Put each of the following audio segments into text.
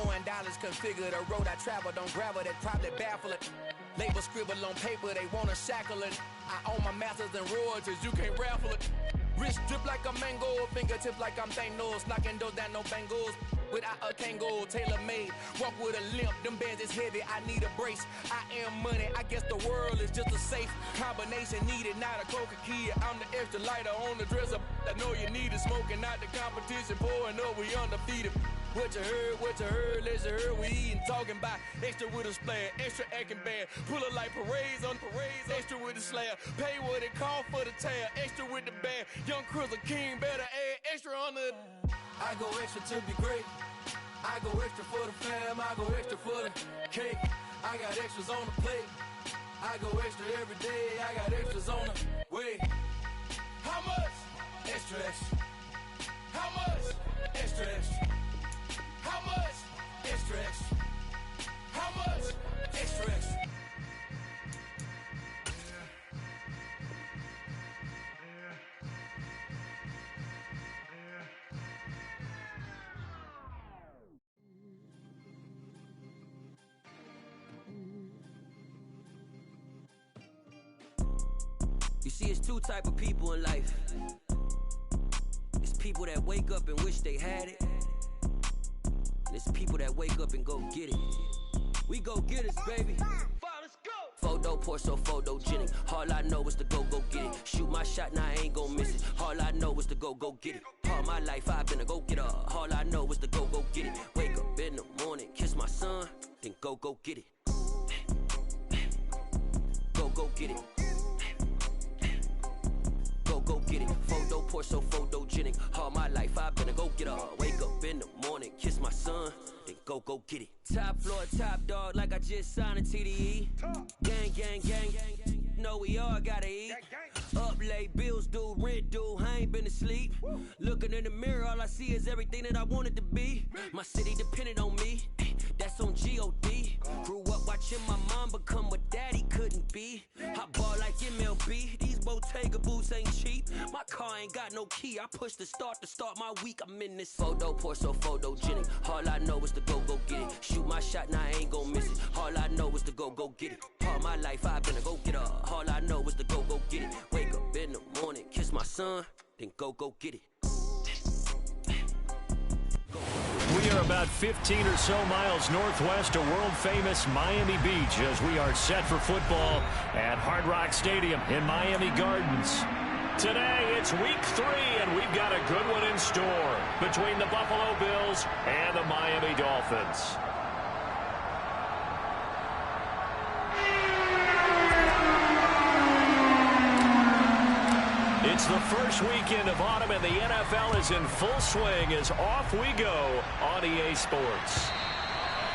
Throwing dollars configure the road I travel. Don't gravel that probably baffle it. Label scribble on paper, they wanna shackle it. I own my masters and royalties, you can't raffle it. Wrist drip like a mango, fingertips like I'm Thanos. Knocking those down, no bangles. Without a Kango, tailor-made. Walk with a limp, them bands is heavy, I need a brace. I am money, I guess the world is just a safe combination needed, not a coca key. I'm the extra lighter on the dresser. I know you need it, smoking out the competition, pouring up, we undefeated. What you heard, let's heard, we eating, talking about extra with a splash, extra acting bad, pull it like parades on parades, extra with the slab, pay what it cost for the tab, extra with the band, young Cruiser King, better add extra on the. I go extra to be great, I go extra for the fam, I go extra for the cake, I got extras on the plate, I go extra every day, I got extras on the way. How much? Extra, extra. How much? Extra, extra. How much? Extra, extra. How much? Extra, extra. You see, it's two type of people in life. It's people that wake up and wish they had it. And it's people that wake up and go get it. We go get it, baby. Let's go. Photo pour so photogenic. All I know is to go get it. Shoot my shot, now I ain't gon' miss it. All I know is to go get it. All my life I've been a go-getter. All I know is to go get it. Wake up in the morning, kiss my son, then go get it. Go get it. Go get it. Photo pour so photogenic. All my life I've been a go-getter. Wake up in the morning, kiss my son, then go get it. Top floor, top dog, like I just signed a TDE. Gang, gang, gang, gang. Know we all gotta eat. Up late, bills due, rent due, I ain't been asleep. Looking in the mirror, all I see is everything that I wanted to be. My city depended on me, that's on G.O.D. Grew up watching my mom become what daddy couldn't be. I ball like MLB, these Bottega boots ain't cheap. My car ain't got no key, I push the start to start my week. I'm in this photo pour so photogenic. All I know is to go get it. Shoot my shot, now I ain't gon' miss it. All I know is to go get it. All my life I've been a go-getter. All I know is to go get it. Wake up in the morning, kiss my son, then go get it. We are about 15 or so miles northwest of world-famous Miami Beach as we are set for football at Hard Rock Stadium in Miami Gardens. Today, it's week 3, and we've got a good one in store between the Buffalo Bills and the Miami Dolphins. It's the first weekend of autumn, and the NFL is in full swing as off we go on EA Sports.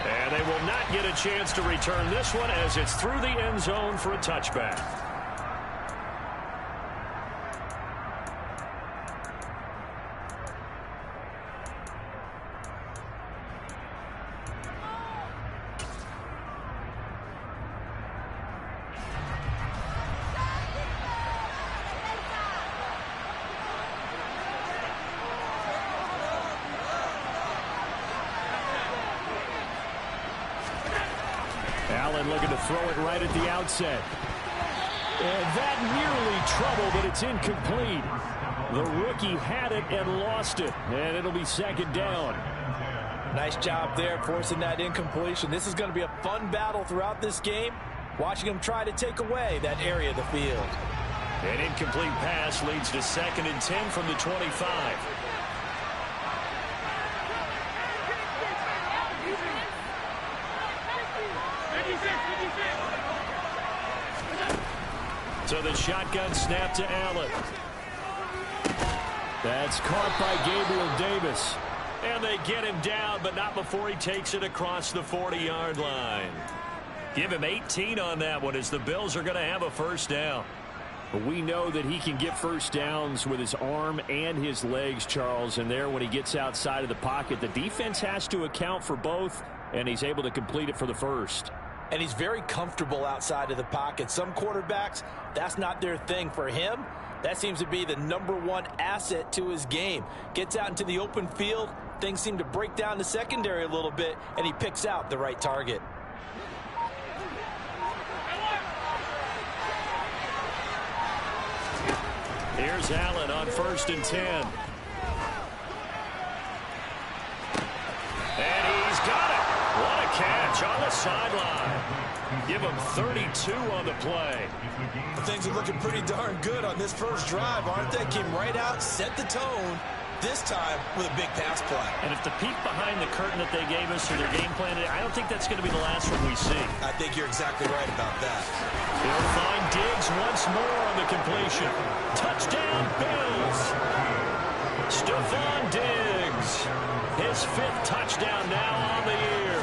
And they will not get a chance to return this one as it's through the end zone for a touchback. Allen looking to throw it right at the outset. And that nearly trouble, but it's incomplete. The rookie had it and lost it, and it'll be second down. Nice job there forcing that incompletion. This is going to be a fun battle throughout this game, watching him try to take away that area of the field. An incomplete pass leads to 2nd and 10 from the 25. So the shotgun snap to Allen. That's caught by Gabriel Davis. And they get him down, but not before he takes it across the 40-yard line. Give him 18 on that one as the Bills are going to have a first down. We know that he can get first downs with his arm and his legs, Charles. And there, when he gets outside of the pocket, the defense has to account for both, and he's able to complete it for the first. And he's very comfortable outside of the pocket. Some quarterbacks, that's not their thing. For him, that seems to be the #1 asset to his game. Gets out into the open field, things seem to break down the secondary a little bit, and he picks out the right target. Here's Allen on 1st and 10. And he's got it. What a catch on the sideline. Give him 32 on the play. Things are looking pretty darn good on this first drive, aren't they? Came right out, set the tone, this time with a big pass play. And if the peek behind the curtain that they gave us or their game plan, I don't think that's going to be the last one we see. I think you're exactly right about that. They'll find Diggs once more on the completion. Touchdown, Bills. Stephon Diggs. His 5th touchdown now on the year.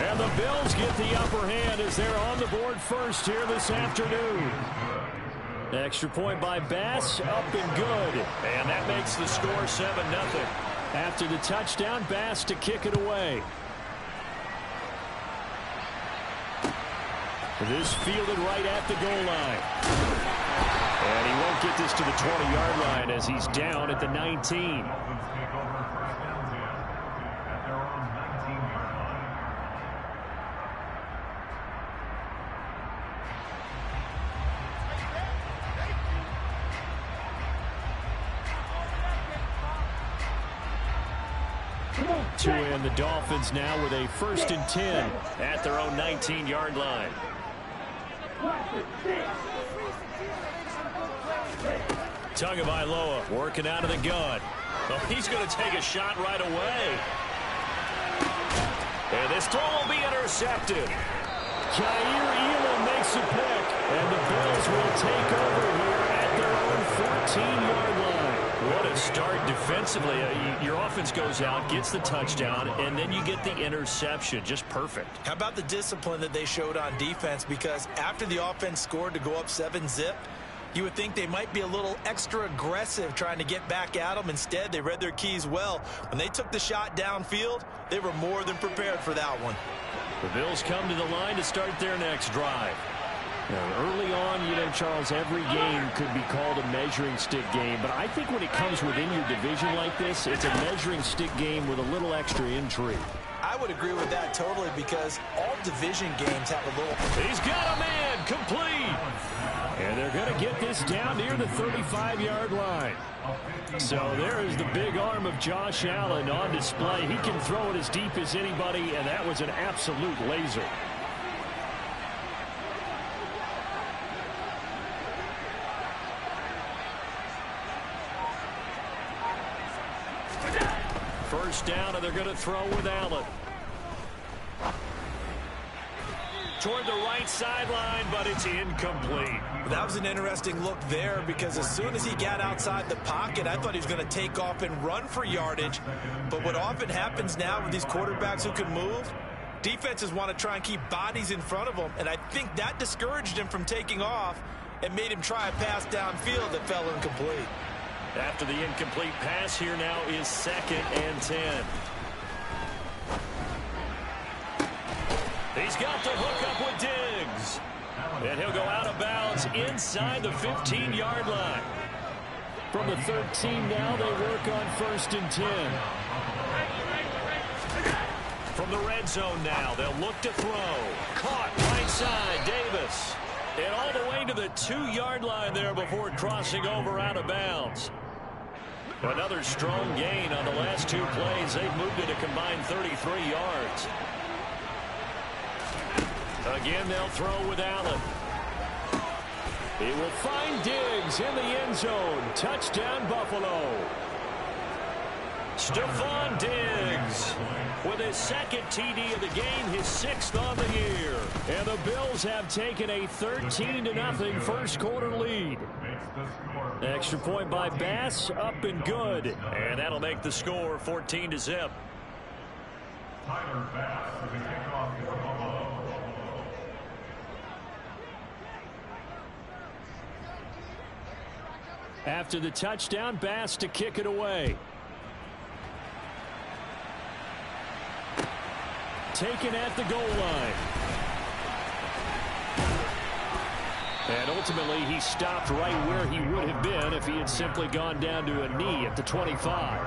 And the Bills get the upper hand as they're on the board first here this afternoon. Extra point by Bass, up and good. And that makes the score 7-0. After the touchdown, Bass to kick it away. This fielded right at the goal line. And he won't get this to the 20-yard line as he's down at the 19. To end the Dolphins now with a 1st and 10 at their own 19-yard line. Tagovailoa working out of the gun. Well, he's going to take a shot right away. And this throw will be intercepted. Kaiir Elam makes a pick. And the Bills will take over here at their own 14-yard line. What a start defensively. Your offense goes out, gets the touchdown, and then you get the interception. Just perfect. How about the discipline that they showed on defense? Because after the offense scored to go up 7-zip, you would think they might be a little extra aggressive trying to get back at them. Instead, they read their keys well. When they took the shot downfield, they were more than prepared for that one. The Bills come to the line to start their next drive. Now, early on, you know, Charles, every game could be called a measuring stick game. But I think when it comes within your division like this, it's a measuring stick game with a little extra intrigue. I would agree with that totally because all division games have a little... He's got a man complete. And they're going to get this down near the 35-yard line. So there is the big arm of Josh Allen on display. He can throw it as deep as anybody, and that was an absolute laser. First down, and they're going to throw with Allen. Toward the right sideline, but it's incomplete. That was an interesting look there because as soon as he got outside the pocket, I thought he was going to take off and run for yardage. But what often happens now with these quarterbacks who can move, defenses want to try and keep bodies in front of them, and I think that discouraged him from taking off and made him try a pass downfield that fell incomplete. After the incomplete pass, here now is 2nd and 10. He's got the hook up with Diggs. And he'll go out of bounds inside the 15-yard line. From the 13 now, they work on 1st and 10. From the red zone now, they'll look to throw. Caught right side, Davis. And all the way to the 2-yard line there before crossing over out of bounds. Another strong gain on the last 2 plays. They've moved it a combined 33 yards. Again, they'll throw with Allen. He will find Diggs in the end zone. Touchdown, Buffalo. Stephon Diggs with his 2nd TD of the game, his 6th on the year. And the Bills have taken a 13-0 first quarter lead. Extra point by Bass, up and good. And that'll make the score 14-0. Tyler Bass for the kickoff for Buffalo. After the touchdown, Bass to kick it away. Taken at the goal line. And ultimately, he stopped right where he would have been if he had simply gone down to a knee at the 25.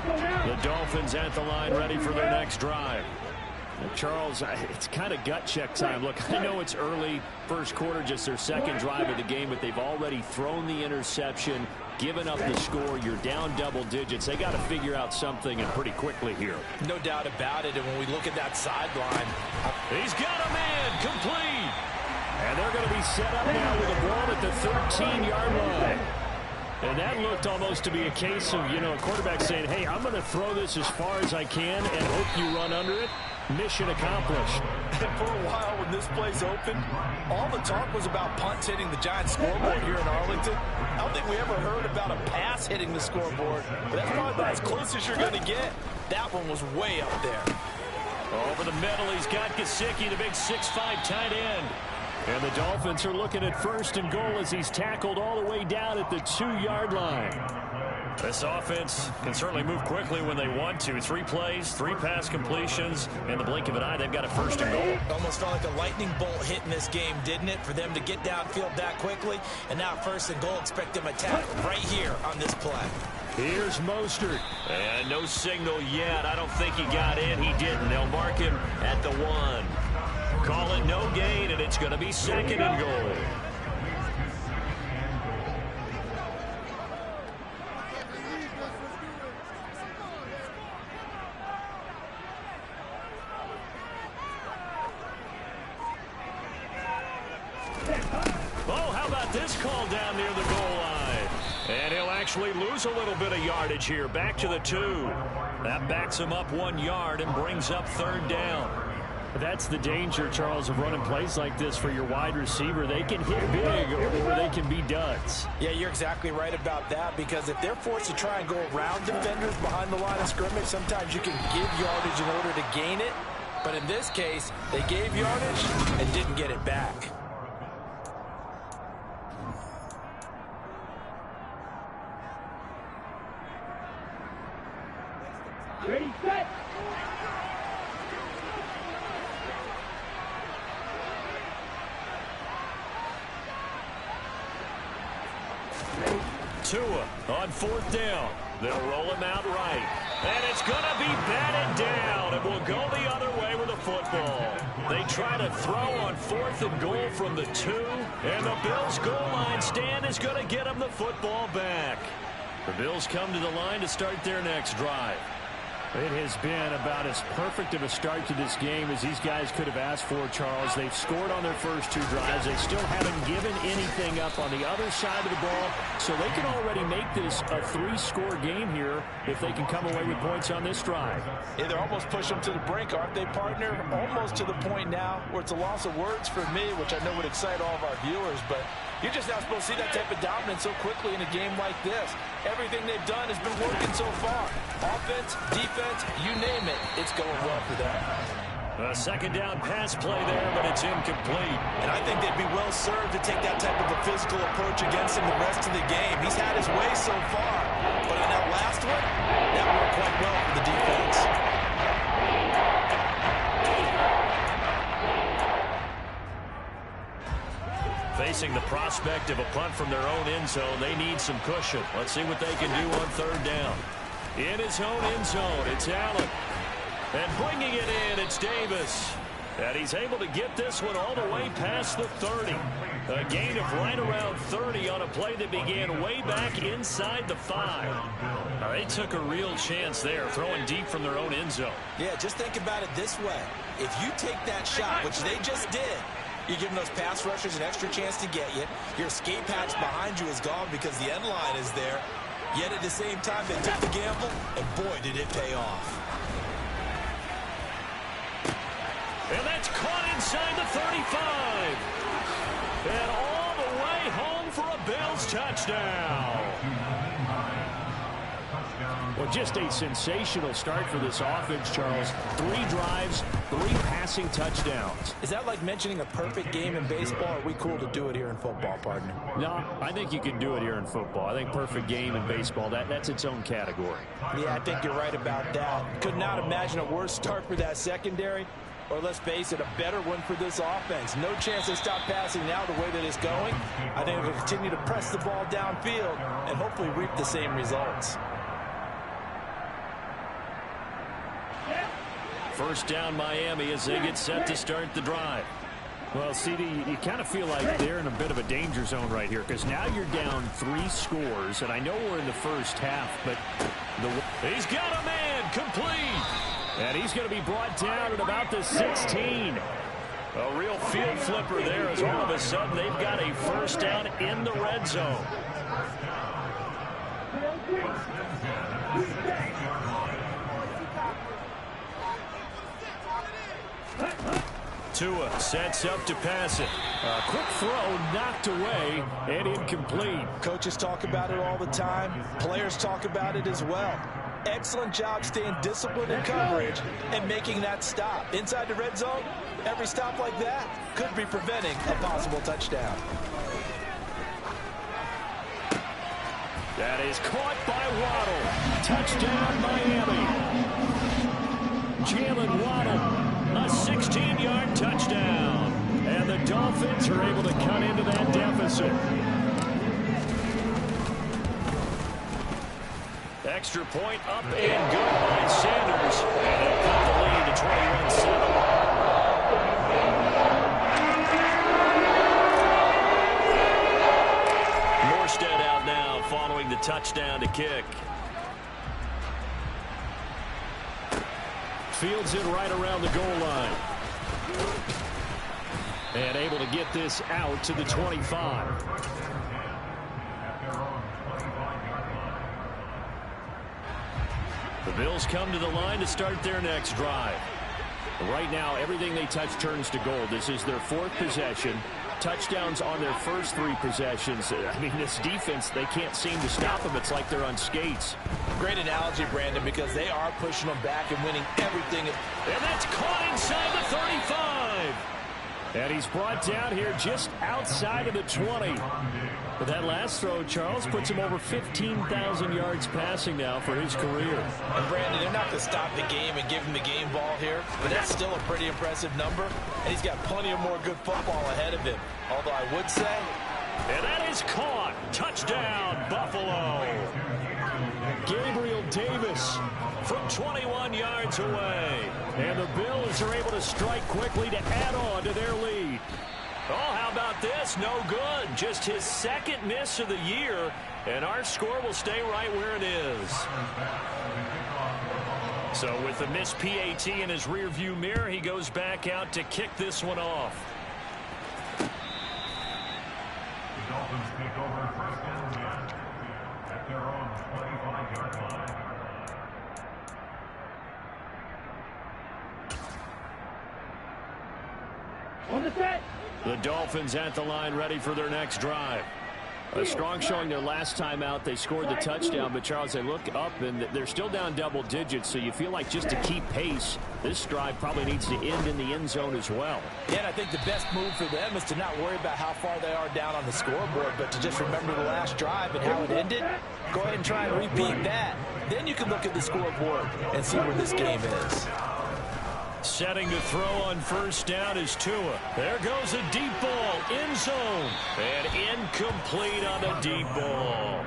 The Dolphins at the line, ready for their next drive. Charles, it's kind of gut check time. Look, I know it's early, first quarter, just their second drive of the game, but they've already thrown the interception, given up the score. You're down double digits. They got to figure out something, and pretty quickly here. No doubt about it, and when we look at that sideline. He's got a man, complete. And they're going to be set up now with a ball at the 13-yard line. And that looked almost to be a case of, a quarterback saying, hey, I'm going to throw this as far as I can and hope you run under it. Mission accomplished. And for a while when this place opened, all the talk was about punts hitting the Giants scoreboard here in Arlington. I don't think we ever heard about a pass hitting the scoreboard, but that's probably about as close as you're going to get. That one was way up there. Over the middle, he's got Gesicki, the big 6'5" tight end. And the Dolphins are looking at first and goal as he's tackled all the way down at the 2-yard line. This offense can certainly move quickly when they want to. 3 plays, 3 pass completions. In the blink of an eye, they've got a first and goal. Almost felt like a lightning bolt hit in this game, didn't it? For them to get downfield that quickly. And now first and goal, expect them to attack right here on this play. Here's Mostert. And no signal yet. I don't think he got in. He didn't. They'll mark him at the 1. Call it no gain, and it's going to be second and goal. Oh, how about this call down near the goal line? And he'll actually lose a little bit of yardage here. Back to the 2. That backs him up 1 yard and brings up 3rd down. That's the danger, Charles, of running plays like this for your wide receiver. They can hit big or they can be duds. Yeah, you're exactly right about that, because if they're forced to try and go around defenders behind the line of scrimmage, sometimes you can give yardage in order to gain it. But in this case, they gave yardage and didn't get it back. Ready, set. Tua on 4th down. They'll roll him out right. And it's going to be batted down. It will go the other way with the football. They try to throw on 4th and goal from the 2. And the Bills' goal line stand is going to get them the football back. The Bills come to the line to start their next drive. It has been about as perfect of a start to this game as these guys could have asked for, Charles. They've scored on their first 2 drives. They still haven't given anything up on the other side of the ball, so they can already make this a 3-score game here if they can come away with points on this drive. Yeah, they're almost pushing them to the brink, aren't they, partner? Almost to the point now where it's a loss of words for me, which I know would excite all of our viewers, but you're just not supposed to see that type of dominance so quickly in a game like this. Everything they've done has been working so far. Offense, defense, you name it, it's going well for them. A 2nd down pass play there, but it's incomplete. And I think they'd be well served to take that type of a physical approach against him the rest of the game. He's had his way so far, but on that last one, that worked quite well for the defense. Facing the prospect of a punt from their own end zone, they need some cushion. Let's see what they can do on 3rd down. In his own end zone, it's Allen. And bringing it in, it's Davis. And he's able to get this one all the way past the 30. A gain of right around 30 on a play that began way back inside the 5. Now, they took a real chance there, throwing deep from their own end zone. Yeah, just think about it this way. If you take that shot, which they just did, you're giving those pass rushers an extra chance to get you. Your escape hatch behind you is gone because the end line is there. Yet at the same time, they took the gamble, and boy, did it pay off. And that's caught inside the 35. And all the way home for a Bills touchdown. Well, just a sensational start for this offense, Charles. 3 drives, 3 passing touchdowns. Is that like mentioning a perfect game in baseball, or are we cool to do it here in football, partner? No, I think you can do it here in football. I think perfect game in baseball, that's its own category. Yeah, I think you're right about that. Could not imagine a worse start for that secondary, or let's face it, a better one for this offense. No chance they stop passing now the way that it's going. I think they'll continue to press the ball downfield and hopefully reap the same results. First down Miami as they get set to start the drive. Well, CD, you kind of feel like they're in a bit of a danger zone right here because now you're down 3 scores, and I know we're in the first half, but he's got a man complete. And he's going to be brought down at about the 16. A real field flipper there as all of a sudden they've got a first down in the red zone. Tua sets up to pass it. A quick throw knocked away and incomplete. Coaches talk about it all the time. Players talk about it as well. Excellent job staying disciplined in coverage and making that stop. Inside the red zone, every stop like that could be preventing a possible touchdown. That is caught by Waddle. Touchdown, Miami. Jalen Waddle. A 16-yard touchdown. And the Dolphins are able to cut into that deficit. Extra point up and good by Sanders. And they'll cut the lead to 21-7. Morstead out now following the touchdown to kick. Fields it right around the goal line. And able to get this out to the 25. The Bills come to the line to start their next drive. Right now, everything they touch turns to gold. This is their 4th possession. Touchdowns on their first 3 possessions. I mean, this defense, they can't seem to stop them. It's like they're on skates. Great analogy, Brandon, because they are pushing them back and winning everything. And that's caught inside the 35. And he's brought down here just outside of the 20. But that last throw, Charles, puts him over 15,000 yards passing now for his career. And, Brandon, they're not going to stop the game and give him the game ball here, but that's still a pretty impressive number, and he's got plenty of more good football ahead of him. Although I would say... And that is caught. Touchdown, Buffalo. Gabriel Davis from 21 yards away. And the Bills are able to strike quickly to add on to their lead. Oh, how about this? No good. Just his 2nd miss of the year, and our score will stay right where it is. So with the missed PAT in his rearview mirror, he goes back out to kick this one off. The Dolphins take over first and 10 at their own 25-yard line. On the set. The Dolphins at the line ready for their next drive. A strong showing their last time out. They scored the touchdown, but Charles, they look up and they're still down double digits, so you feel like just to keep pace, this drive probably needs to end in the end zone as well. Yeah, and I think the best move for them is to not worry about how far they are down on the scoreboard, but to just remember the last drive and how it ended. Go ahead and try and repeat that. Then you can look at the scoreboard and see where this game is. Setting to throw on first down is Tua. There goes a deep ball, end zone, and incomplete on the deep ball.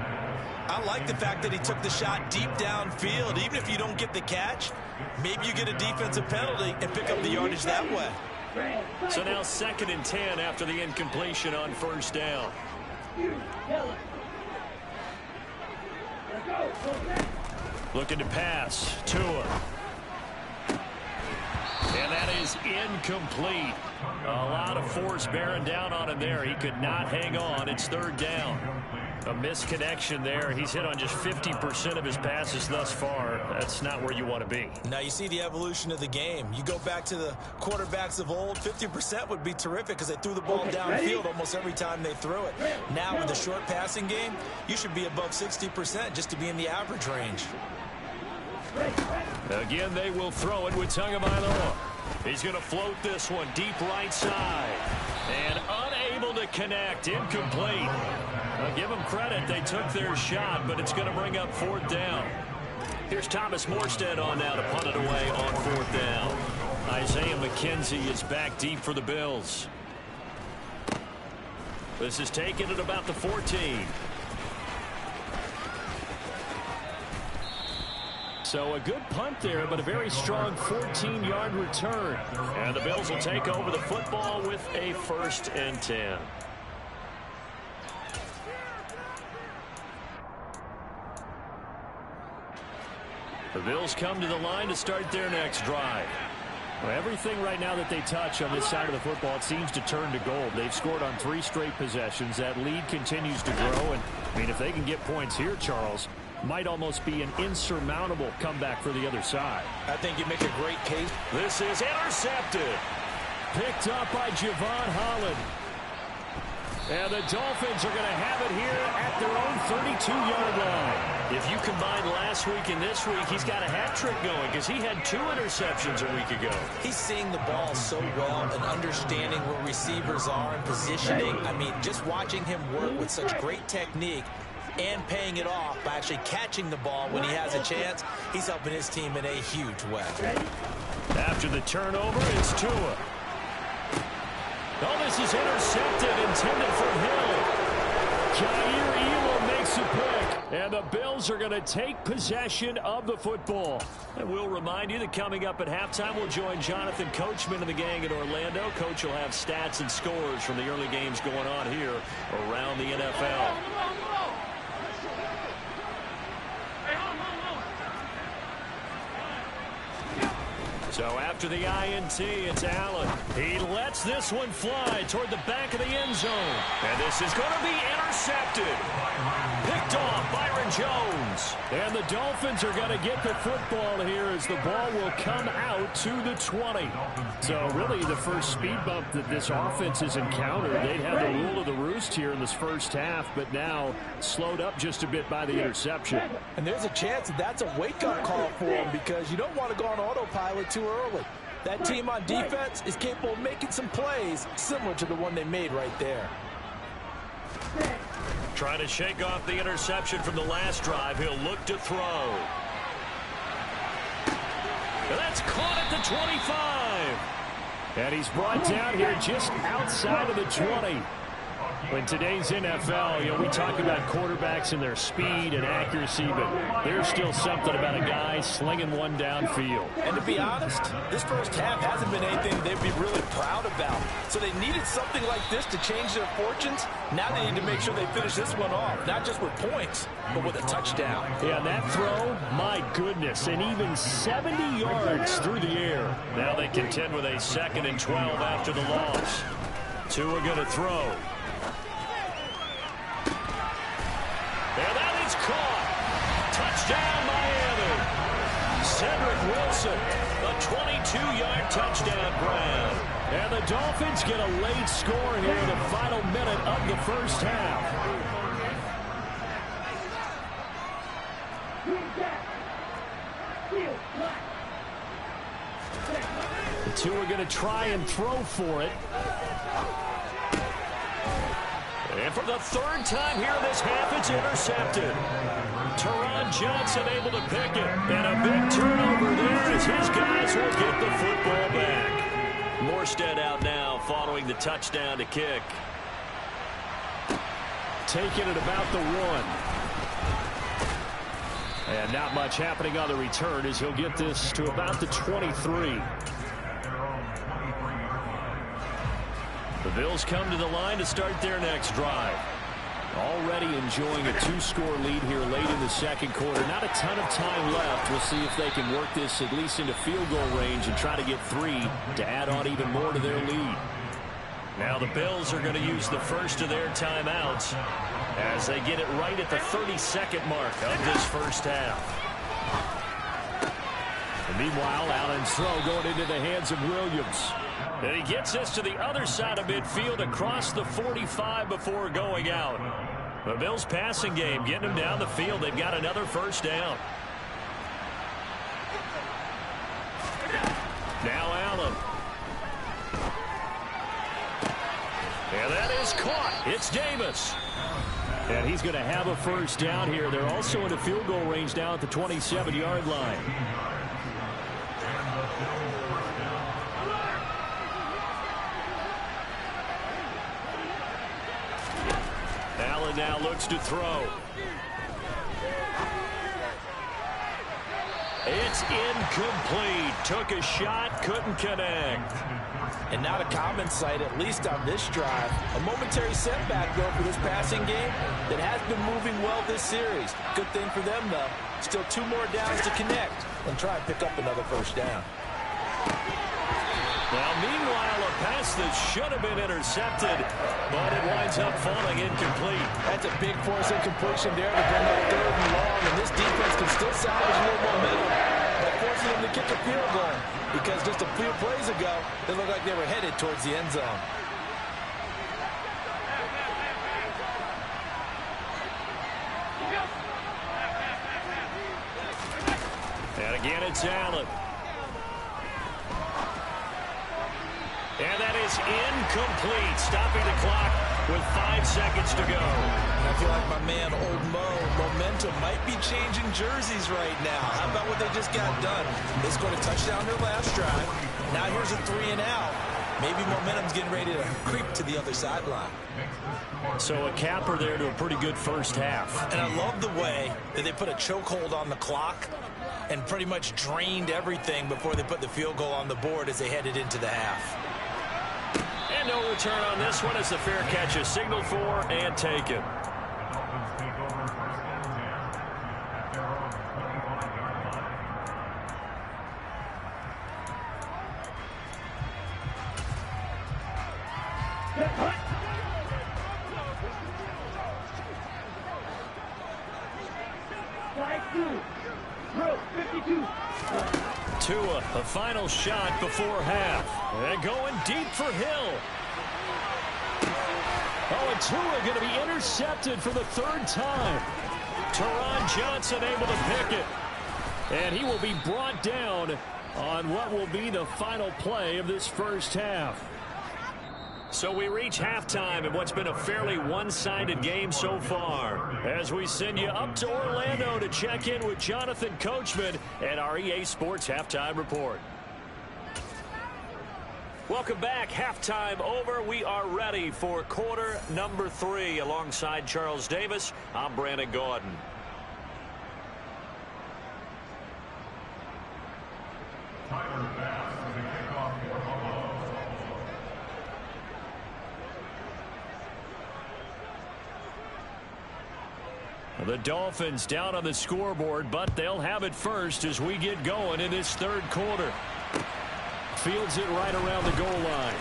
I like the fact that he took the shot deep downfield. Even if you don't get the catch, maybe you get a defensive penalty and pick up the yardage that way. So now 2nd and 10 after the incompletion on first down. Looking to pass, Tua. And that is incomplete. A lot of force bearing down on him there. He could not hang on. It's 3rd down. A misconnection there. He's hit on just 50% of his passes thus far. That's not where you want to be. Now you see the evolution of the game. You go back to the quarterbacks of old, 50% would be terrific because they threw the ball downfield almost every time they threw it. Now with the short passing game, you should be above 60% just to be in the average range. Again, they will throw it with Tagovailoa. He's going to float this one deep right side. And unable to connect. Incomplete. I'll give them credit. They took their shot, but it's going to bring up 4th down. Here's Thomas Morstead on now to punt it away on 4th down. Isaiah McKenzie is back deep for the Bills. This is taken at about the 14. So a good punt there, but a very strong 14-yard return. And the Bills will take over the football with a 1st and 10. The Bills come to the line to start their next drive. Well, everything right now that they touch on this side of the football, it seems to turn to gold. They've scored on 3 straight possessions. That lead continues to grow. And, I mean, if they can get points here, Charles, might almost be an insurmountable comeback for the other side. I think you make a great case. This is intercepted. Picked up by Javon Holland. And the Dolphins are going to have it here at their own 32-yard line. If you combine last week and this week, he's got a hat trick going because he had 2 interceptions a week ago. He's seeing the ball so well and understanding where receivers are and positioning. I mean, just watching him work with such great technique and paying it off by actually catching the ball when he has a chance, he's helping his team in a huge way. After the turnover, it's Tua. Oh, this is intercepted, intended for Hill. Jair Elam makes a pick, and the Bills are going to take possession of the football. And we'll remind you that coming up at halftime, we'll join Jonathan Coachman and the gang in Orlando. Coach will have stats and scores from the early games going on here around the NFL. So after the INT, it's Allen. He lets this one fly toward the back of the end zone. And this is going to be intercepted. Picked off Byron Jones. And the Dolphins are going to get the football here as the ball will come out to the 20. So really the first speed bump that this offense has encountered. They'd had the rule of the roost here in this first half, but now slowed up just a bit by the interception. And there's a chance that that's a wake-up call for them because you don't want to go on autopilot too early. That team on defense is capable of making some plays similar to the one they made right there. Trying to shake off the interception from the last drive. He'll look to throw. And that's caught at the 25. And he's brought down here just outside of the 20. In today's NFL, you know, we talk about quarterbacks and their speed and accuracy, but there's still something about a guy slinging one downfield. And to be honest, this first half hasn't been anything they'd be really proud about. So they needed something like this to change their fortunes. Now they need to make sure they finish this one off, not just with points, but with a touchdown. Yeah, and that throw, my goodness, and even 70 yards through the air. Now they contend with a 2nd and 12 after the loss. Tua going to throw. And that is caught. Touchdown, Miami. Cedric Wilson, a 22-yard touchdown grab. And the Dolphins get a late score here in the final minute of the first half. The two are going to try and throw for it. And for the 3rd time here in this half, it's intercepted. Teron Johnson able to pick it. And a big turnover there as his guys will get the football back. Morstead out now following the touchdown to kick. Taking it about the 1. And not much happening on the return as he'll get this to about the 23. The Bills come to the line to start their next drive. Already enjoying a 2-score lead here late in the second quarter. Not a ton of time left. We'll see if they can work this at least into field goal range and try to get 3 to add on even more to their lead. Now the Bills are going to use the first of their timeouts as they get it right at the 32nd mark of this first half. And meanwhile, Allen's throw going into the hands of Williams. And he gets this to the other side of midfield across the 45 before going out. The Bills passing game getting him down the field. They've got another first down. Now Allen. And that is caught. It's Davis. And he's going to have a first down here. They're also in a field goal range now at the 27-yard line. Allen now looks to throw. It's incomplete. Took a shot, couldn't connect. And not a common sight, at least on this drive. A momentary setback, though, for this passing game that has been moving well this series. Good thing for them, though. Still 2 more downs to connect and try and pick up another first down. Now, meanwhile, a pass that should have been intercepted, but it winds up falling incomplete. That's a big force incompletion there to bring up 3rd and long, and this defense can still salvage a little momentum by forcing them to kick a field goal, because just a few plays ago, they looked like they were headed towards the end zone. And again, it's Allen. And that is incomplete, stopping the clock with 5 seconds to go. And I feel like my man, Old Mo, momentum might be changing jerseys right now. How about what they just got done? They scored a touchdown their last drive. Now here's a 3 and out. Maybe momentum's getting ready to creep to the other sideline. So a capper there to a pretty good first half. And I love the way that they put a chokehold on the clock and pretty much drained everything before they put the field goal on the board as they headed into the half. And no return on this one as the fair catch is signaled for and taken. Tua, a final shot before half. And going deep for Hill. Oh, and Tua going to be intercepted for the 3rd time. Teron Johnson able to pick it. And he will be brought down on what will be the final play of this first half. So we reach halftime in what's been a fairly one-sided game so far, as we send you up to Orlando to check in with Jonathan Coachman and our EA Sports Halftime Report. Welcome back. Halftime over. We are ready for quarter number 3. Alongside Charles Davis, I'm Brandon Gaudin. Tyler Bass for the kickoff for Buffalo. The Dolphins down on the scoreboard, but they'll have it first as we get going in this 3rd quarter. Fields it right around the goal line.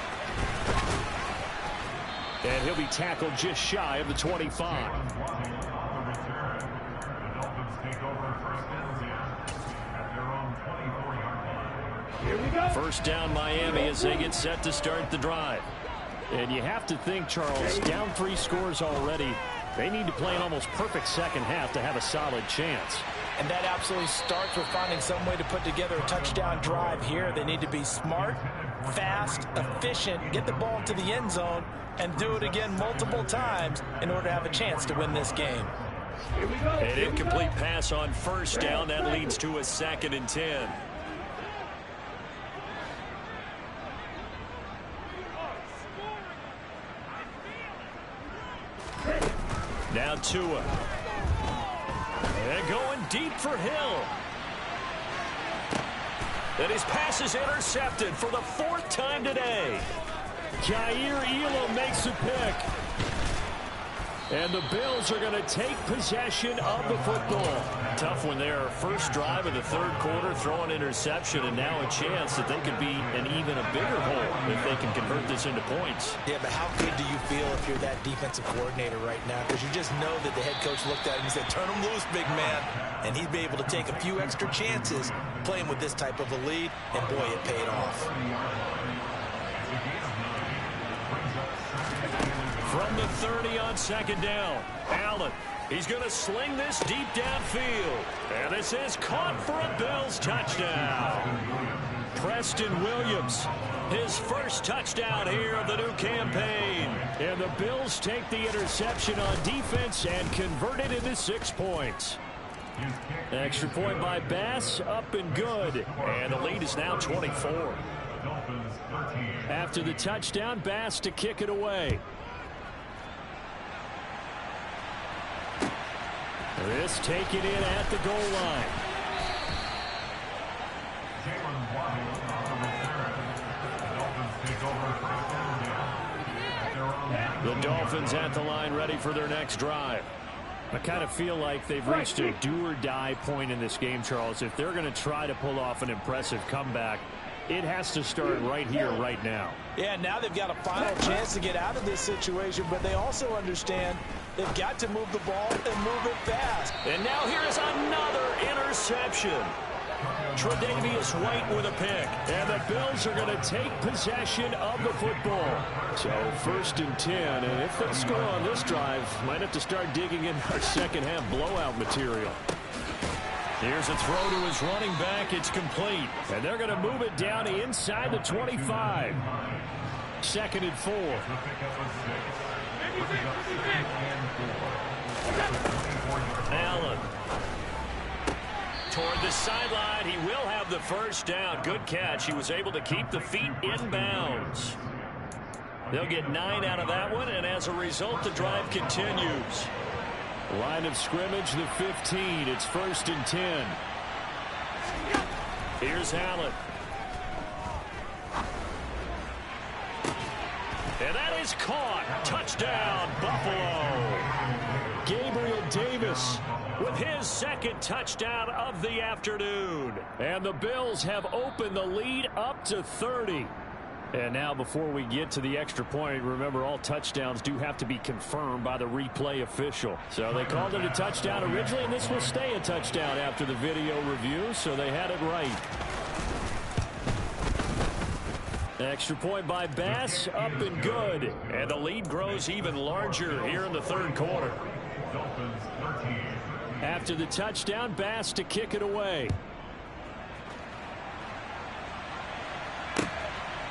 And he'll be tackled just shy of the 25. First down Miami as they get set to start the drive. And you have to think, Charles, down 3 scores already. They need to play an almost perfect second half to have a solid chance. And that absolutely starts with finding some way to put together a touchdown drive here. They need to be smart, fast, efficient, get the ball to the end zone, and do it again multiple times in order to have a chance to win this game. An incomplete pass on first down. That leads to a 2nd and 10. Now Tua. And going deep for Hill. And his pass is intercepted for the 4th time today. Jair Elam makes a pick. And the Bills are going to take possession of the football. Tough one there. First drive of the 3rd quarter, throw an interception, and now a chance that they could be an even a bigger hole if they can convert this into points. Yeah, but how good do you feel if you're that defensive coordinator right now? Because you just know that the head coach looked at him and said, turn him loose, big man. And he'd be able to take a few extra chances playing with this type of a lead, and boy, it paid off. From the 30 on 2nd down, Allen. He's going to sling this deep downfield. And this is caught for a Bills touchdown. Preston Williams, his first touchdown here of the new campaign. And the Bills take the interception on defense and convert it into 6 points. Extra point by Bass, up and good. And the lead is now 24. After the touchdown, Bass to kick it away. This taken in at the goal line. The Dolphins at the line, ready for their next drive. I kind of feel like they've reached a do-or-die point in this game, Charles. If they're going to try to pull off an impressive comeback, it has to start right here, right now. Yeah, now they've got a final chance to get out of this situation, but they also understand they've got to move the ball and move it fast. And now here is another interception. Tre'Davious White with a pick. And the Bills are going to take possession of the football. So 1st and 10. And if they score on this drive, might have to start digging in our second half blowout material. Here's a throw to his running back. It's complete. And they're going to move it down inside the 25. 2nd and 4. Allen. Toward the sideline, he will have the first down. Good catch. He was able to keep the feet in bounds. They'll get 9 out of that one, and as a result, the drive continues. Line of scrimmage, the 15. It's 1st and 10. Here's Allen. And that is caught. Touchdown, Buffalo. Gabriel Davis with his 2nd touchdown of the afternoon. And the Bills have opened the lead up to 30. And now before we get to the extra point, remember all touchdowns do have to be confirmed by the replay official. So they called it a touchdown originally, and this will stay a touchdown after the video review, so they had it right. Extra point by Bass, up and good. And the lead grows even larger here in the 3rd quarter. After the touchdown, Bass to kick it away.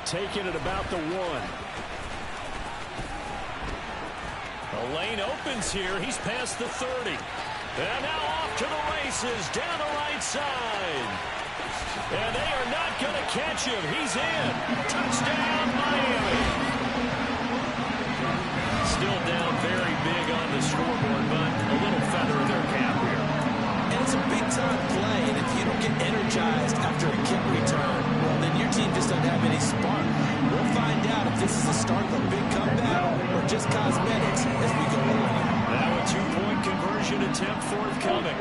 Taking it about the 1. The lane opens here. He's past the 30. And now off to the races down the right side. And they are not going to catch him. He's in. Touchdown, Miami. Still down very big on the scoreboard, but a little feather in their cap here. And it's a big-time play, and if you don't get energized after a kick return, well, then your team just doesn't have any spark. We'll find out if this is the start of a big comeback or just cosmetics as we go along. Now a 2-point conversion attempt forthcoming.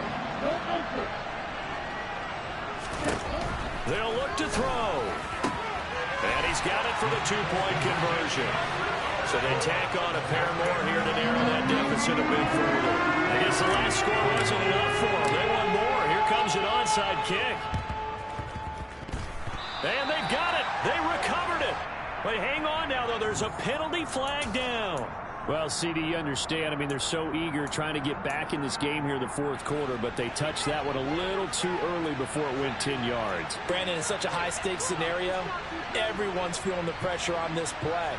They'll look to throw. And he's got it for the 2-point conversion. So they tack on a pair more here to narrow that deficit a bit further. I guess the last score wasn't enough for them. They want more. Here comes an onside kick. And they've got it. They recovered it. But hang on now, though. There's a penalty flag down. Well, CD, you understand. I mean, they're so eager trying to get back in this game here in the 4th quarter, but they touched that one a little too early before it went 10 yards. Brandon, in such a high-stakes scenario, everyone's feeling the pressure on this play.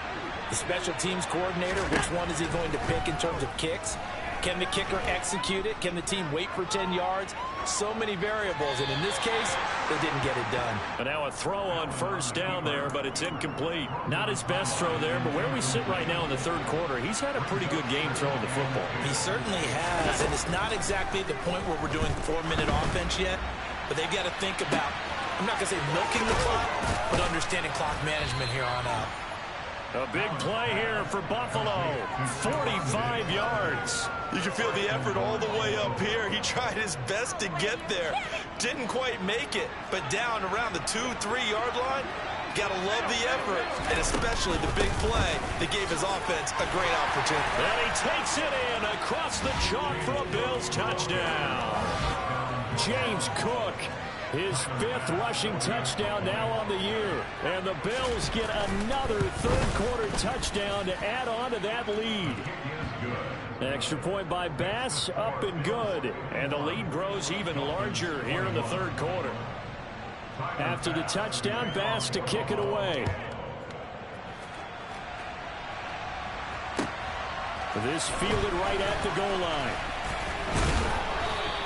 The special teams coordinator, which one is he going to pick in terms of kicks? Can the kicker execute it? Can the team wait for 10 yards? So many variables, and in this case, they didn't get it done. And now a throw on 1st down there, but it's incomplete. Not his best throw there, but where we sit right now in the 3rd quarter, he's had a pretty good game throwing the football. He certainly has, and it's not exactly the point where we're doing 4-minute offense yet, but they've got to think about, I'm not going to say milking the clock, but understanding clock management here on out. A big play here for Buffalo. 45 yards. You can feel the effort all the way up here. He tried his best to get there. Didn't quite make it, but down around the 2-3 yard line, gotta love the effort, and especially the big play that gave his offense a great opportunity. And he takes it in across the chalk for a Bills touchdown. James Cook, his 5th rushing touchdown now on the year. And the Bills get another 3rd quarter touchdown to add on to that lead. Extra point by Bass, up and good. And the lead grows even larger here in the 3rd quarter. After the touchdown, Bass to kick it away. This fielded right at the goal line.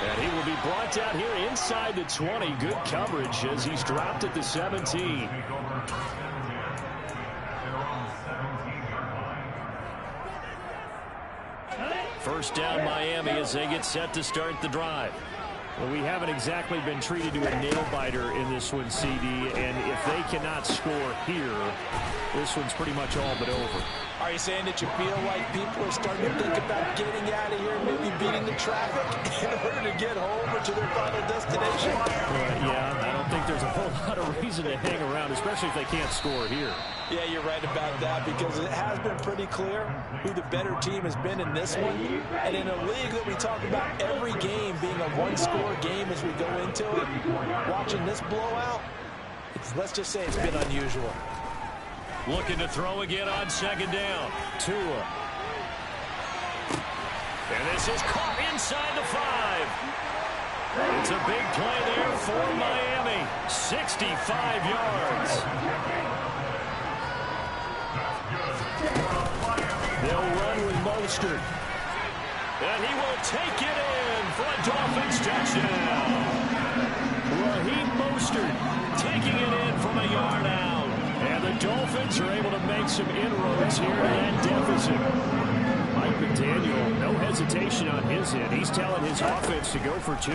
And he will be brought down here inside the 20. Good coverage as he's dropped at the 17. First down Miami as they get set to start the drive. Well, we haven't exactly been treated to a nail-biter in this one, CD, and if they cannot score here, this one's pretty much all but over. Are you saying that you feel like people are starting to think about getting out of here, maybe beating the traffic in order to get home or to their final destination? Yeah, I don't think there's a whole lot of reason to hang around, especially if they can't score here. Yeah, you're right about that, because it has been pretty clear who the better team has been in this one. And in a league that we talk about every game being a one-score game as we go into it, watching this blowout, let's just say it's been unusual. Looking to throw again on second down. Tua. And this is caught inside the 5. It's a big play there for Miami. 65 yards. They'll run with Mostert. And he will take it in for a Dolphins touchdown. Raheem Mostert taking it in from a yard out. And the Dolphins are able to make some inroads here to that deficit. Mike McDaniel, no hesitation on his end. He's telling his offense to go for 2.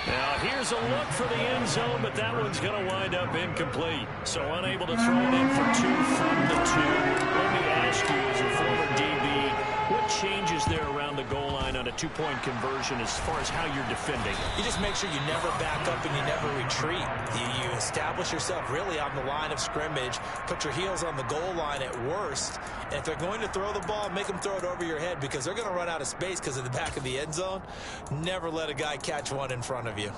Now, here's a look for the end zone, but that one's going to wind up incomplete. So unable to throw it in for 2 from the 2. Let me ask you, as a former DB, what changes there around the goal line on a 2-point conversion as far as how you're defending? You just make sure you never back up and you never retreat. You establish yourself really on the line of scrimmage, put your heels on the goal line at worst, and if they're going to throw the ball, make them throw it over your head, because they're going to run out of space because of the back of the end zone. Never let a guy catch one in front of you.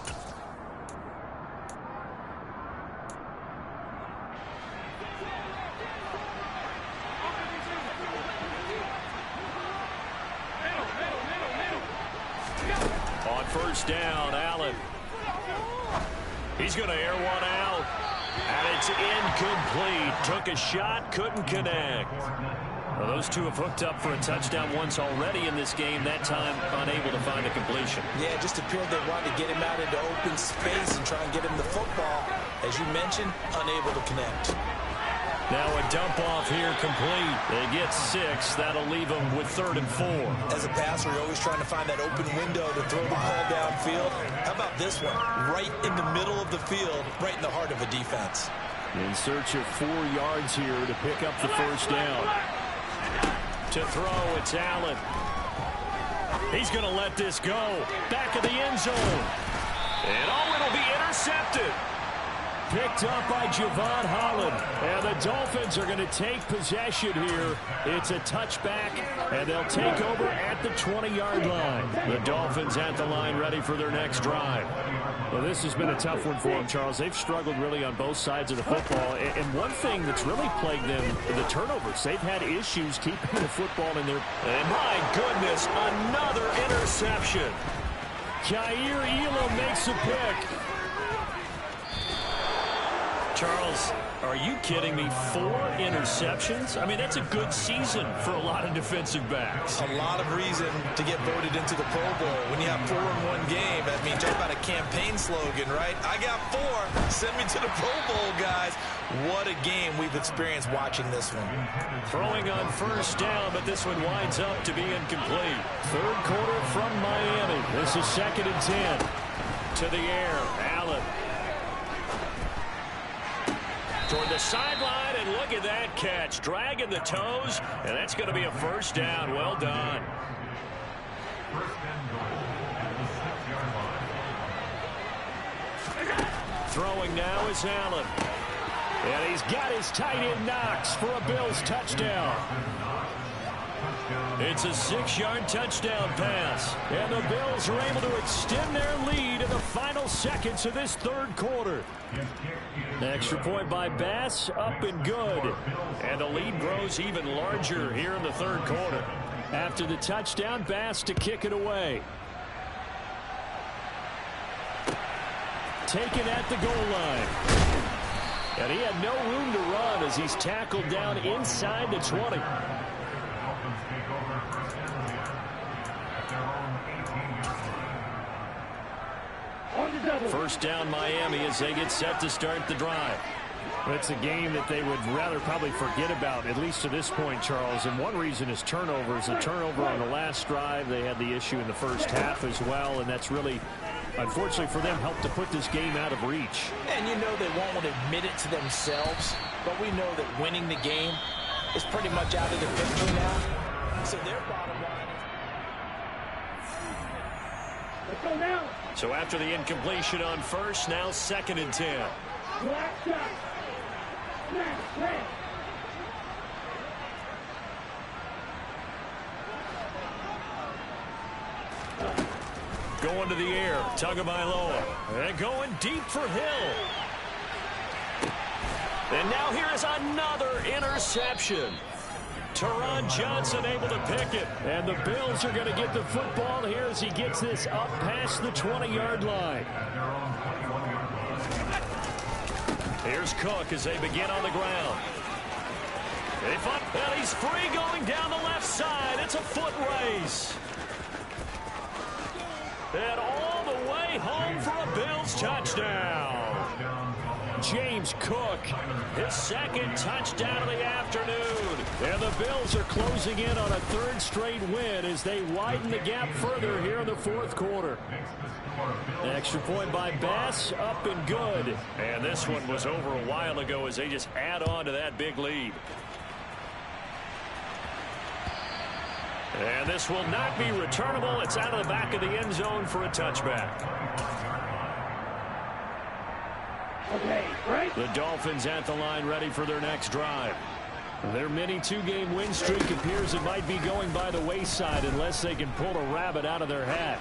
On first down, Allen. He's going to air one out. And it's incomplete. Took a shot, couldn't connect. Well, those two have hooked up for a touchdown once already in this game. That time, unable to find a completion. Yeah, it just appeared they wanted to get him out into open space and try and get him the football. As you mentioned, unable to connect. Now a dump off here complete. They get 6. That'll leave them with 3rd and 4. As a passer, you're always trying to find that open window to throw the ball downfield. How about this one? Right in the middle of the field, right in the heart of a defense. In search of 4 yards here to pick up the first down. To throw, it's Allen. He's going to let this go. Back of the end zone. And it'll be intercepted. Picked up by Javon Holland. And the Dolphins are going to take possession here. It's a touchback, and they'll take over at the 20-yard line. The Dolphins at the line, ready for their next drive. Well, this has been a tough one for them, Charles. They've struggled really on both sides of the football. And one thing that's really plagued them, the turnovers. They've had issues keeping the football in their... And my goodness, another interception. Kaiir Elam makes a pick. Charles, are you kidding me? 4 interceptions? I mean, that's a good season for a lot of defensive backs. A lot of reason to get voted into the Pro Bowl. When you have 4 in one game, that means talk about a campaign slogan, right? I got 4. Send me to the Pro Bowl, guys. What a game we've experienced watching this one. Throwing on first down, but this one winds up to be incomplete. 3rd quarter from Miami. This is 2nd and 10. To the air, Allen. Toward the sideline, and look at that catch. Dragging the toes, and that's going to be a first down. Well done. Throwing now is Allen. And he's got his tight end Knox for a Bills touchdown. It's a 6-yard touchdown pass. And the Bills are able to extend their lead in the final seconds of this 3rd quarter. Extra point by Bass, up and good. And the lead grows even larger here in the 3rd quarter. After the touchdown, Bass to kick it away. Taken at the goal line. And he had no room to run as he's tackled down inside the 20. First down Miami as they get set to start the drive. It's a game that they would rather probably forget about, at least to this point, Charles. And one reason is turnovers. The turnover on the last drive, they had the issue in the first half as well, and that's really, unfortunately for them, helped to put this game out of reach. And you know they won't want to admit it to themselves, but we know that winning the game is pretty much out of the picture now. So their bottom line is... Let's go now. So after the incompletion on first, now 2nd and 10. Black shot. Going to the air, Tagovailoa, and going deep for Hill. And now here is another interception. Teron Johnson able to pick it. And the Bills are going to get the football here as he gets this up past the 20-yard line. Here's Cook as they begin on the ground. And he's free going down the left side. It's a foot race. And all the way home for a Bills touchdown. James Cook, his 2nd touchdown of the afternoon. And the Bills are closing in on a 3rd straight win as they widen the gap further here in the 4th quarter. An extra point by Bass, up and good. And this one was over a while ago as they just add on to that big lead. And this will not be returnable. It's out of the back of the end zone for a touchback. Okay, right. The Dolphins at the line ready for their next drive. Their mini 2-game win streak appears it might be going by the wayside unless they can pull a rabbit out of their hat.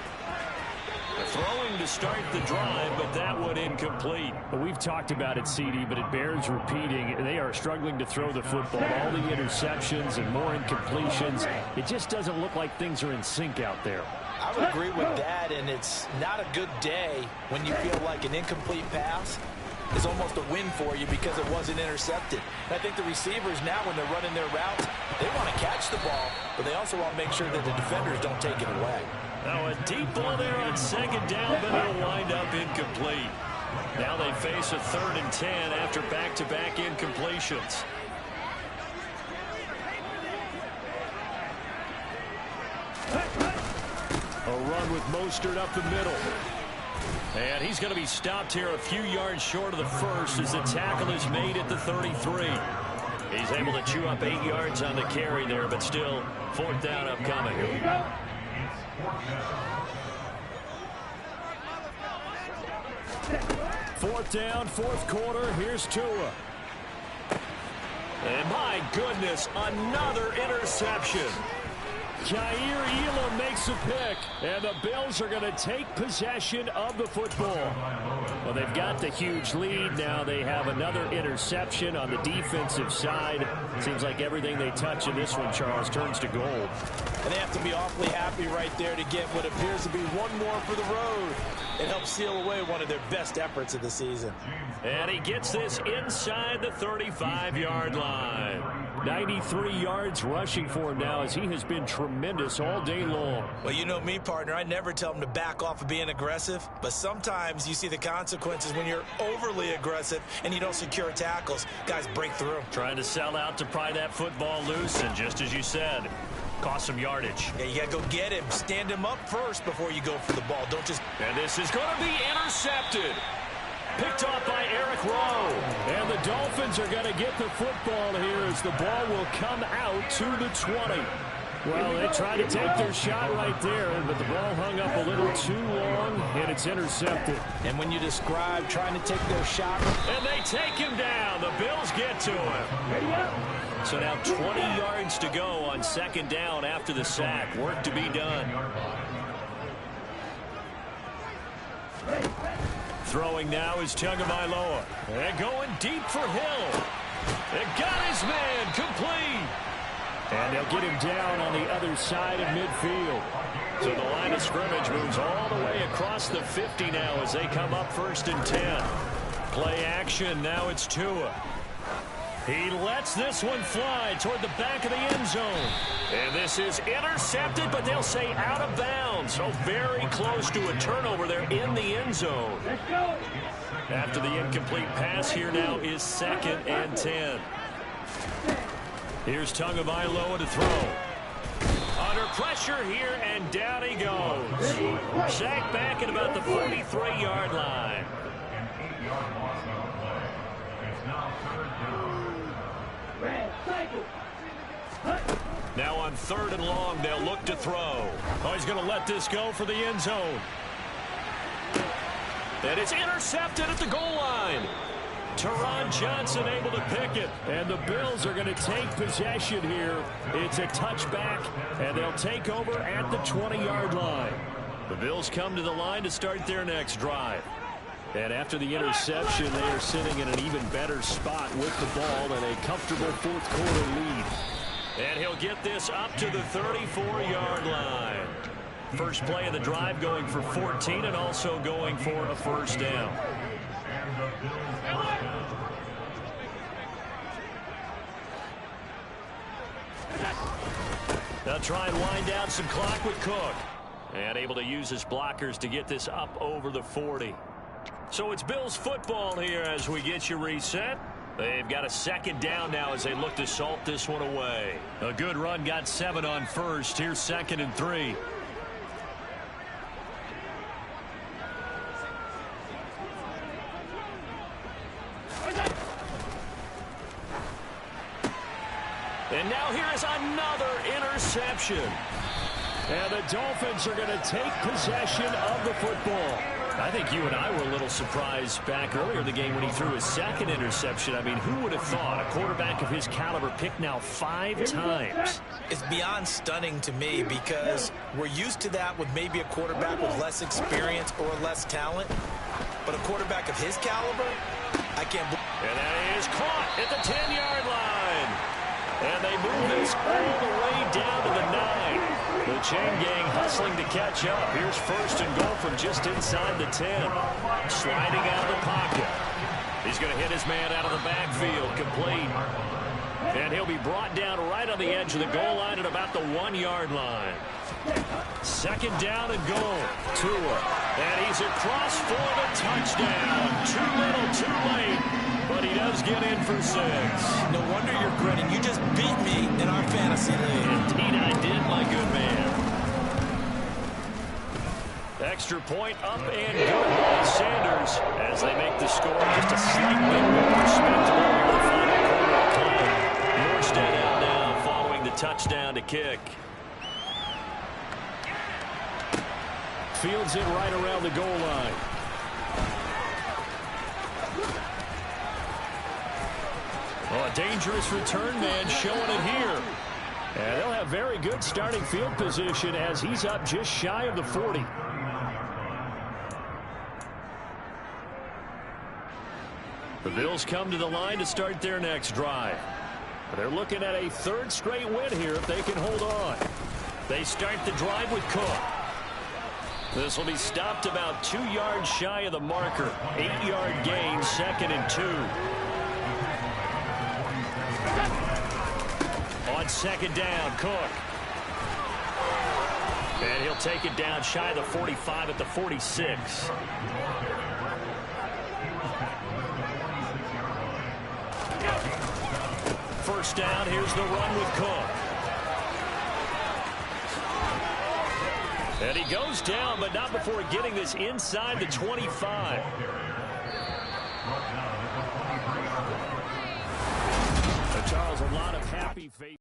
Throwing to start the drive, but that one incomplete. We've talked about it, CD, but it bears repeating. They are struggling to throw the football. All the interceptions and more incompletions. It just doesn't look like things are in sync out there. I would agree with that, and it's not a good day when you feel like an incomplete pass is almost a win for you because it wasn't intercepted. And I think the receivers now, when they're running their routes, they want to catch the ball, but they also want to make sure that the defenders don't take it away. Now a deep ball there on 2nd down, but it'll wind up incomplete. Now they face a 3rd and 10 after back-to-back incompletions. A run with Mostert up the middle. And he's going to be stopped here a few yards short of the first as the tackle is made at the 33. He's able to chew up 8 yards on the carry there, but still 4th down upcoming. Here we go. 4th down, 4th quarter. Here's Tua. And my goodness, another interception. Jair Elam makes a pick, and the Bills are going to take possession of the football. Well, they've got the huge lead. Now they have another interception on the defensive side. Seems like everything they touch in this one, Charles, turns to gold. And they have to be awfully happy right there to get what appears to be one more for the road. It helps seal away one of their best efforts of the season. And he gets this inside the 35-yard line. 93 yards rushing for him now as he has been tremendous all day long. Well, you know me, partner. I never tell him to back off of being aggressive, but sometimes you see the consequences when you're overly aggressive and you don't secure tackles. Guys break through. Trying to sell out to pry that football loose, and just as you said, cost some yardage. Yeah, you got to go get him. Stand him up first before you go for the ball. Don't just... And this is going to be intercepted. Picked off by Eric Rowe. And the Dolphins are going to get the football here as the ball will come out to the 20. Well, they tried to take their shot right there, but the ball hung up a little too long, and it's intercepted. And when you describe trying to take their shot... And they take him down. The Bills get to him. So now 20 yards to go on 2nd down after the sack. Work to be done. Throwing now is Tagovailoa. And going deep for Hill. And got his man complete. And they'll get him down on the other side of midfield. So the line of scrimmage moves all the way across the 50 now as they come up 1st and 10. Play action. Now it's Tua. He lets this one fly toward the back of the end zone. And this is intercepted, but they'll say out of bounds. So very close to a turnover there in the end zone. After the incomplete pass, here now is 2nd and 10. Here's Tagovailoa to throw. Under pressure here, and down he goes. Sacked back at about the 43-yard line. An 8-yard loss on the play. It's now 3rd down. Now on 3rd and long, they'll look to throw. Oh, he's going to let this go for the end zone. And it's intercepted at the goal line. Teron Johnson able to pick it. And the Bills are going to take possession here. It's a touchback, and they'll take over at the 20-yard line. The Bills come to the line to start their next drive. And after the interception, they are sitting in an even better spot with the ball and a comfortable 4th quarter lead. And he'll get this up to the 34-yard line. First play of the drive going for 14 and also going for a 1st down. They'll try and wind down some clock with Cook. And able to use his blockers to get this up over the 40. So it's Bills football here as we get you reset. They've got a 2nd down now as they look to salt this one away. A good run, got 7 on 1st. Here's 2nd and 3. And now here is another interception. And the Dolphins are going to take possession of the football. I think you and I were a little surprised back earlier in the game when he threw his 2nd interception. I mean, who would have thought a quarterback of his caliber picked now 5 times? It's beyond stunning to me because we're used to that with maybe a quarterback with less experience or less talent. But a quarterback of his caliber, I can't believe. And that is caught at the 10-yard line. And they move this all the way down to the 9. The chain gang hustling to catch up. Here's 1st and goal from just inside the 10. Sliding out of the pocket. He's going to hit his man out of the backfield. Complete. And he'll be brought down right on the edge of the goal line at about the 1-yard line. 2nd down and goal. Tua. And he's across for the touchdown. Too little, too late. But he does get in for 6. No wonder you're grinning. You just beat me in our fantasy league. Indeed I did, my good man. Extra point up and good by Sanders as they make the score just a slightly more respectable in the final quarter of play. Morstead out now following the touchdown to kick. Fields it right around the goal line. Oh, a dangerous return man showing it here. And they'll have very good starting field position as he's up just shy of the 40. The Bills come to the line to start their next drive. They're looking at a 3rd straight win here if they can hold on. They start the drive with Cook. This will be stopped about 2 yards shy of the marker. 8-yard gain, 2nd and 2. On 2nd down, Cook. And he'll take it down shy of the 45 at the 46. First down, here's the run with Cook. And he goes down, but not before getting this inside the 25. Charles, a lot of happy faith.